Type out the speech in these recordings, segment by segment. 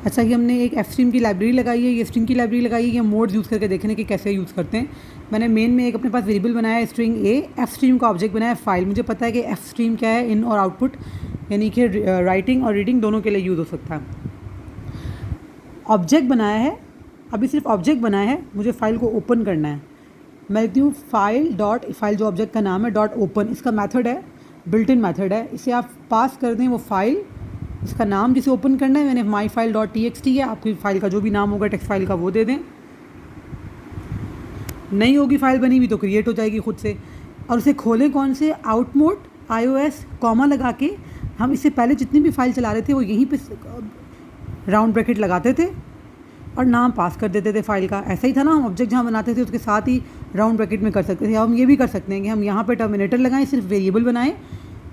अच्छा कि हमने एक एफ स्ट्रीम की लाइब्रेरी लगाई है, ये स्ट्रिंग की लाइब्रेरी लगाई है, ये मोड्स यूज़ करके देखने कि कैसे यूज़ करते हैं। मैंने मेन में एक अपने पास वेरिएबल बनाया है स्ट्रिंग ए, एफ स्ट्रीम का ऑब्जेक्ट बनाया है फाइल। मुझे पता है कि एफ स्ट्रीम क्या है, इन और आउटपुट, यानी कि राइटिंग और रीडिंग दोनों के लिए यूज़ हो सकता है। ऑब्जेक्ट बनाया है, अभी सिर्फ ऑब्जेक्ट बनाया है, मुझे फाइल को ओपन करना है। मैं लिखती हूँ फाइल जो ऑब्जेक्ट का नाम है डॉट ओपन, इसका मेथड है, बिल्ट इन मेथड है, इसे आप पास कर दें वो फाइल, इसका नाम जिसे ओपन करना है, मैंने माई फाइल डॉट txt है, आपकी फाइल का जो भी नाम होगा टेक्स्ट फाइल का वो दे दें। नहीं होगी फाइल बनी हुई तो क्रिएट हो जाएगी खुद से। और उसे खोलें कौन से, आउट मोड iOS कॉमा लगा के। हम इससे पहले जितनी भी फाइल चला रहे थे वो यहीं पे राउंड ब्रैकेट लगाते थे और नाम पास कर देते थे फाइल का। ऐसा ही था ना, हम ऑब्जेक्ट जहाँ बनाते थे उसके साथ ही राउंड ब्रैकेट में कर सकते थे। हम ये भी कर सकते हैं कि हम यहाँ पे टर्मिनेटर लगाएं, सिर्फ वेरिएबल बनाएं,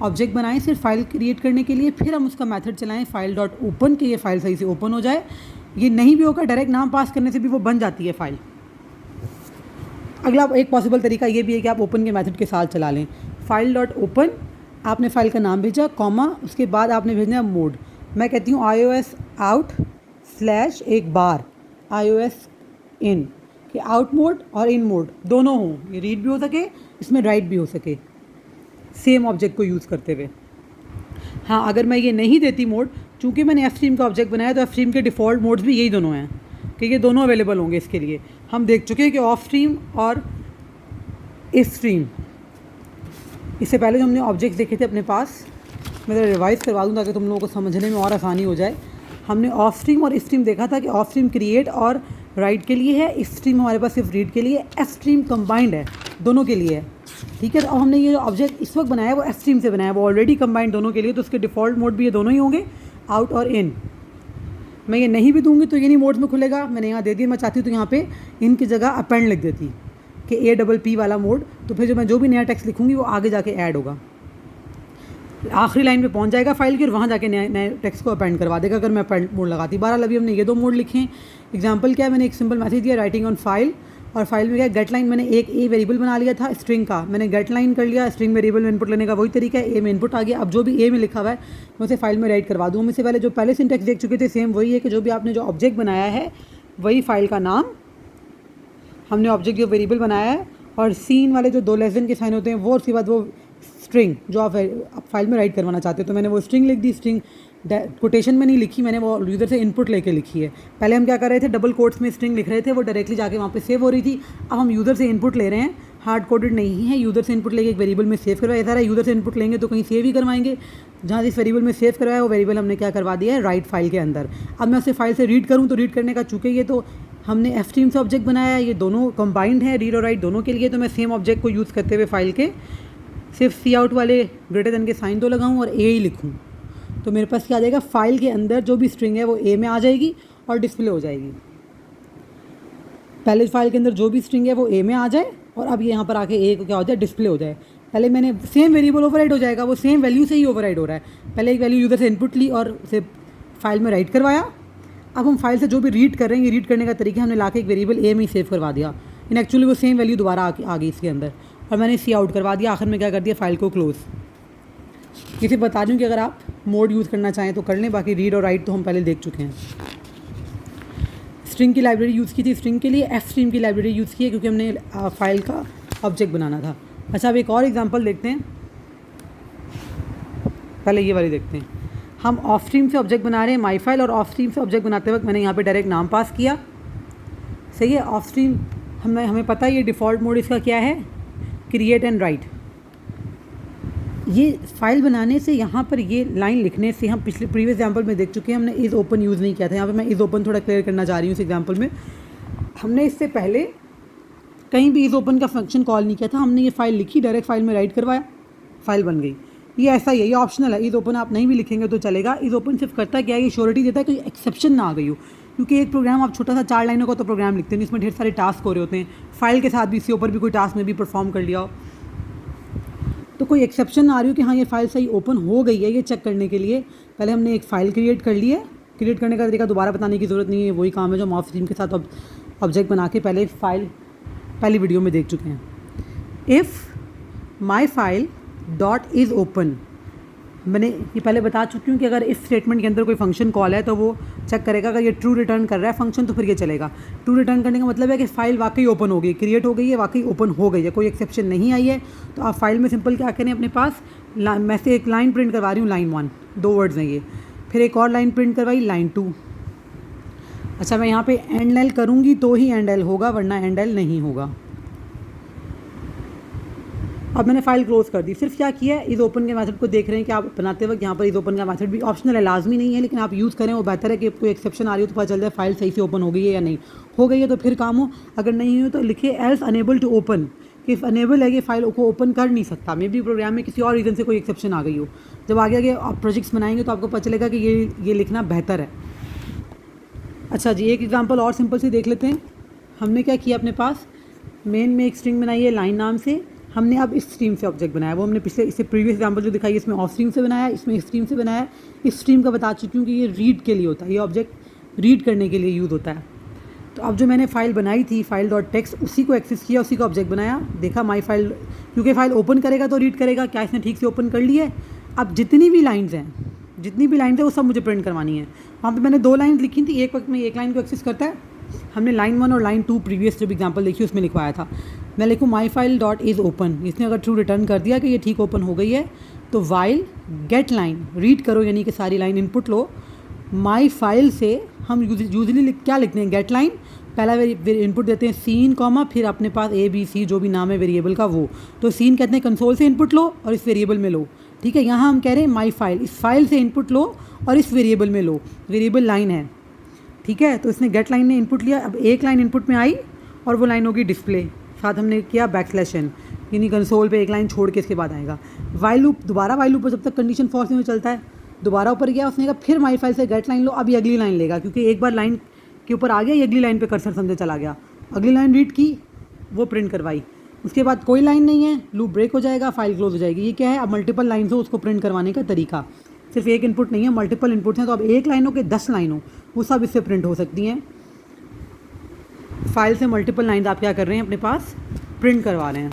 ऑब्जेक्ट बनाएं सिर्फ फाइल क्रिएट करने के लिए, फिर हम उसका मेथड चलाएं फाइल डॉट ओपन कि ये फाइल सही से ओपन हो जाए। ये नहीं भी होगा, डायरेक्ट नाम पास करने से भी वो बन जाती है फाइल। अगला एक पॉसिबल तरीका ये भी है कि आप ओपन के मेथड के साथ चला लें। फाइल डॉट ओपन, आपने फाइल का नाम भेजा, कॉमा, उसके बाद आपने भेजना है मोड। मैं कहती हूँ iOS आउट स्लैश एक बार iOS इन, कि आउट मोड और इन मोड दोनों हों, ये रीड भी हो सके, इसमें राइट भी हो सके, सेम ऑब्जेक्ट को यूज़ करते हुए। हाँ, अगर मैं ये नहीं देती मोड, चूँकि मैंने एफ स्ट्रीम का ऑब्जेक्ट बनाया तो एफ स्ट्रीम के डिफ़ॉल्ट मोड्स भी यही दोनों हैं कि ये दोनों अवेलेबल होंगे इसके लिए। हम देख चुके हैं कि ऑफ स्ट्रीम और इफ स्ट्रीम, इससे पहले जो हमने ऑब्जेक्ट्स देखे थे अपने पास, मैं ज़रा रिवाइज़ करवा दूँ ताकि तुम लोगों को समझने में और आसानी हो जाए। हमने ऑफ स्ट्रीम और इफ स्ट्रीम देखा था कि ऑफ स्ट्रीम क्रिएट और राइट के लिए है, इफ स्ट्रीम हमारे पास सिर्फ रीड के लिए, एफ स्ट्रीम कंबाइंड है, दोनों के लिए है। ठीक है, तो अब हमने ये जो ऑब्जेक्ट इस वक्त बनाया है वो एफ स्ट्रीम से बनाया है, वो ऑलरेडी कंबाइंड दोनों के लिए, तो उसके डिफ़ॉल्ट मोड भी ये दोनों ही होंगे, आउट और इन। मैं ये नहीं भी दूंगी तो ये नहीं मोड्स में खुलेगा, मैंने यहाँ दे दिया। मैं चाहती हूँ तो यहाँ पे इन की जगह अपेंड लिख देती कि APP वाला मोड, तो फिर जो भी नया टेक्स्ट लिखूँगी वो आगे जाके ऐड होगा, आखिरी लाइन पे पहुंच जाएगा फाइल की और वहाँ जाके नए टेक्स्ट को अपेंड करवा देगा अगर मैं अपेंड मोड लगाती। बहरहाल अभी हमने ये दो मोड लिखे हैं। एग्जांपल क्या है, मैंने एक सिंपल मैसेज दिया राइटिंग ऑन फाइल, और फाइल में क्या गेट लाइन, मैंने एक ए वेरिएबल बना लिया था स्ट्रिंग का, मैंने गेट लाइन कर लिया, स्ट्रिंग वेरिएबल में इनपुट लेने का वही तरीका है, ए में इनपुट आ गया। अब जो भी ए में लिखा हुआ है मैं उसे फाइल में राइट करवा दूँ। हम इससे पहले जो पहले सिंटेक्स देख चुके थे सेम वही है कि जो भी आपने जो ऑब्जेक्ट बनाया है वही फाइल का नाम, हमने ऑब्जेक्ट जो वेरिएबल बनाया है, और सीन वाले जो दो लेसन के साइन होते हैं वो, उसके बाद वो स्ट्रिंग जो आप फाइल में राइट करवाना चाहते हो, तो मैंने वो स्ट्रिंग लिख दी। स्ट्रिंग कोटेशन में नहीं लिखी, मैंने वो यूज़र से इनपुट लेके लिखी है। पहले हम क्या कर रहे थे, डबल कोट्स में स्ट्रिंग लिख रहे थे, वो डायरेक्टली जाके वहाँ पे सेव हो रही थी। अब हम यूज़र से इनपुट ले रहे हैं, हार्ड कोडेड नहीं है, यूज़र से इनपुट लेके एक वेरिएबल में सेव करवाया। ऐसा यूज़र से इनपुट लेंगे तो कहीं सेव ही करवाएंगे, जहाँ जिस वेरिएबल में सेव करवाया वो वेरिएबल हमने क्या करवा दिया है, राइट फाइल के अंदर। अब मैं उसे फाइल से रीड करूँ तो रीड करने का, चूँकि ये तो हमने एफ स्ट्रीम से ऑब्जेक्ट बनाया है, ये दोनों कंबाइंड है, रीड और राइट दोनों के लिए, तो मैं सेम ऑब्जेक्ट को यूज़ करते हुए फाइल के सिर्फ सी आउट वाले ग्रेटर देन के साइन तो लगाऊं और ए ही लिखूं, तो मेरे पास क्या आ जाएगा, फाइल के अंदर जो भी स्ट्रिंग है वो ए में आ जाएगी और डिस्प्ले हो जाएगी। पहले फाइल के अंदर जो भी स्ट्रिंग है वो ए में आ जाए और अब यहाँ पर आके ए को क्या हो जाए, डिस्प्ले हो जाए। पहले मैंने सेम वेरिएबल ओवरराइड हो जाएगा, वो सेम वैल्यू से ही ओवरराइड हो रहा है। पहले एक वैल्यू यूज़र से इनपुट ली और उसे फाइल में राइट करवाया। अब हम फाइल से जो भी रीड कर रहे हैं, ये रीड करने का तरीका हमने लाके एक वेरिएबल ए में ही सेव करवा दिया। इन एक्चुअली वो सेम वैल्यू दोबारा आ गई इसके अंदर, और मैंने सी आउट करवा दिया। आखिर में क्या कर दिया, फाइल को क्लोज। इसे बता दूँ कि अगर आप मोड यूज़ करना चाहें तो कर लें, बाकी रीड और राइट तो हम पहले देख चुके हैं। स्ट्रिंग की लाइब्रेरी यूज़ की थी स्ट्रिंग के लिए, एफ स्ट्रीम की लाइब्रेरी यूज़ की है क्योंकि हमने फाइल का ऑब्जेक्ट बनाना था। अच्छा, अब एक और एग्जांपल देखते हैं, पहले ये वाली देखते हैं। हम ऑफ स्ट्रीम से ऑब्जेक्ट बना रहे हैं माई फाइल, और ऑफ स्ट्रीम से ऑब्जेक्ट बनाते वक्त मैंने यहाँ पे डायरेक्ट नाम पास किया, सही है। ऑफ स्ट्रीम हमें पता है ये डिफ़ॉल्ट मोड इसका क्या है, क्रिएट एंड राइट। ये फाइल बनाने से, यहाँ पर ये लाइन लिखने से, हम प्रीवियस एग्जांपल में देख चुके हैं, हमने इज़ ओपन यूज़ नहीं किया था। यहाँ पे मैं इज़ ओपन थोड़ा क्लियर करना चाह रही हूँ इस एग्जांपल में। हमने इससे पहले कहीं भी इज़ ओपन का फंक्शन कॉल नहीं किया था, हमने ये फाइल लिखी, डायरेक्ट फाइल में राइट करवाया, फाइल बन गई। ये ऐसा ही है, ये ऑप्शनल है। इज़ ओपन आप नहीं भी लिखेंगे तो चलेगा। इज़ ओपन सिर्फ करता क्या है, ये श्योरिटी देता है कोई एक्सेप्शन ना आ गई हो, क्योंकि एक प्रोग्राम आप छोटा सा 4 लाइनों का तो प्रोग्राम लिखते हैं, इसमें ढेर सारे टास्क हो रहे होते हैं, फाइल के साथ भी इसके ऊपर भी कोई टास्क में भी परफॉर्म कर लिया हो, तो कोई एक्सेप्शन आ रही हो कि हाँ ये फाइल सही ओपन हो गई है, ये चेक करने के लिए पहले हमने एक फ़ाइल क्रिएट कर ली है। क्रिएट करने का तरीका दोबारा बताने की ज़रूरत नहीं है, वही काम है जो हम ऑफ स्ट्रीम के साथ ऑब्जेक्ट बना के पहली वीडियो में देख चुके हैं। If my file dot is open, मैंने ये पहले बता चुकी हूँ कि अगर इस स्टेटमेंट के अंदर कोई फंक्शन कॉल है तो वो चेक करेगा, अगर ये ट्रू रिटर्न कर रहा है फंक्शन तो फिर ये चलेगा। ट्रू रिटर्न करने का मतलब है कि फ़ाइल वाकई ओपन हो गई, क्रिएट हो गई है, वाकई ओपन हो गई है, कोई एक्सेप्शन नहीं आई है। तो आप फाइल में सिंपल क्या करें, अपने पास मैं से एक लाइन प्रिंट करवा रही हूँ, लाइन 1, 2 वर्ड्स हैं ये, फिर एक और लाइन प्रिंट करवाई, लाइन 2। अच्छा, मैं यहाँ पे एंड एल करूँगी तो ही एंड एल होगा, वरना एंड एल नहीं होगा। अब मैंने फाइल क्लोज कर दी। सिर्फ क्या किया है, इस ओपन के मेथड को देख रहे हैं कि आप बनाते वक्त यहाँ पर इस ओपन का मेथड भी ऑप्शनल है, लाजमी नहीं है, लेकिन आप यूज़ करें वो बेहतर है कि कोई एक्सेप्शन आ रही हो तो पता चल जाए फाइल सही से ओपन हो गई है या नहीं। हो गई है तो फिर काम हो, अगर नहीं हो तो लिखिए एल्स अनेबल टू ओपन, कि अनेबल है कि फाइल को ओपन कर नहीं सकता, मे बी प्रोग्राम में किसी और रीज़न से कोई एक्सेप्शन आ गई हो। जब आगे आगे आप प्रोजेक्ट्स बनाएंगे तो आपको पता चलेगा कि ये लिखना बेहतर है। अच्छा जी, एक एग्जांपल और सिंपल से देख लेते हैं। हमने क्या किया, अपने पास मेन में एक स्ट्रिंग बनाई है लाइन नाम से, हमने अब इस स्ट्रीम से ऑब्जेक्ट बनाया, वो हमने इससे प्रीवियस एग्जांपल जो दिखाई इसमें ऑफ स्ट्रीम से बनाया, इसमें स्ट्रीम से बनाया। इस स्ट्रीम का बता चुकी हूँ कि ये रीड के लिए होता है, ये ऑब्जेक्ट रीड करने के लिए यूज़ होता है। तो अब जो मैंने फाइल बनाई थी फाइल डॉट टेक्स्ट, उसी को एक्सेस किया, उसी का ऑब्जेक्ट बनाया, देखा माई फाइल, क्योंकि फाइल ओपन करेगा तो रीड करेगा, क्या इसने ठीक से ओपन कर ली है। अब जितनी भी लाइन्स हैं वो सब मुझे प्रिंट करवानी है। वहाँ पे मैंने 2 लाइन लिखी थी, एक वक्त में एक लाइन को एक्सेस करता है। हमने लाइन 1 और लाइन 2 प्रीवियस जब एग्जांपल देखी उसमें लिखवाया था। मैं लिखूँ my file dot is open, इसने अगर ट्रू रिटर्न कर दिया कि ये ठीक ओपन हो गई है, तो वाइल गेट लाइन, रीड करो यानी कि सारी line input low. My file से हम यूजली क्या लिखते हैं, गेट लाइन, पहला इनपुट देते हैं सीन कॉमा, फिर अपने पास ABC जो भी नाम है वेरिएबल का वो, तो सीन कहते हैं कंसोल से इनपुट लो और इस वेरिएबल में लो। ठीक है, यहाँ हम कह रहे हैं माई फाइल, इस फाइल से इनपुट लो और इस वेरिएबल में लो, वेरिएबल लाइन है। ठीक है, तो इसने गेट लाइन ने इनपुट लिया, अब एक लाइन इनपुट में आई और वो लाइन होगी डिस्प्ले, साथ हमने किया बैकस्लैश n, यानी कंसोल पे एक लाइन छोड़ के इसके बाद आएगा। वाइल लूप, दोबारा वाइल लूप पर जब तक कंडीशन फॉल्स नहीं चलता है, दोबारा ऊपर गया, उसने कहा फिर माई फाइल से गेट लाइन लो, अब ये अगली लाइन लेगा, क्योंकि एक बार लाइन के ऊपर आ गया, ये अगली लाइन पे कर्सर समझे चला गया, अगली लाइन रीड की, वो प्रिंट करवाई। उसके बाद कोई लाइन नहीं है, लूप ब्रेक हो जाएगा, फाइल क्लोज हो जाएगी। ये क्या है, अब मल्टीपल लाइन हो उसको प्रिंट करवाने का तरीका, सिर्फ एक इनपुट नहीं है, मल्टीपल इनपुट्स हैं, तो अब एक लाइन हो के 10 लाइन हो, वो सब इससे प्रिंट हो सकती हैं। फाइल से मल्टीपल लाइन आप क्या कर रहे हैं, अपने पास प्रिंट करवा रहे हैं।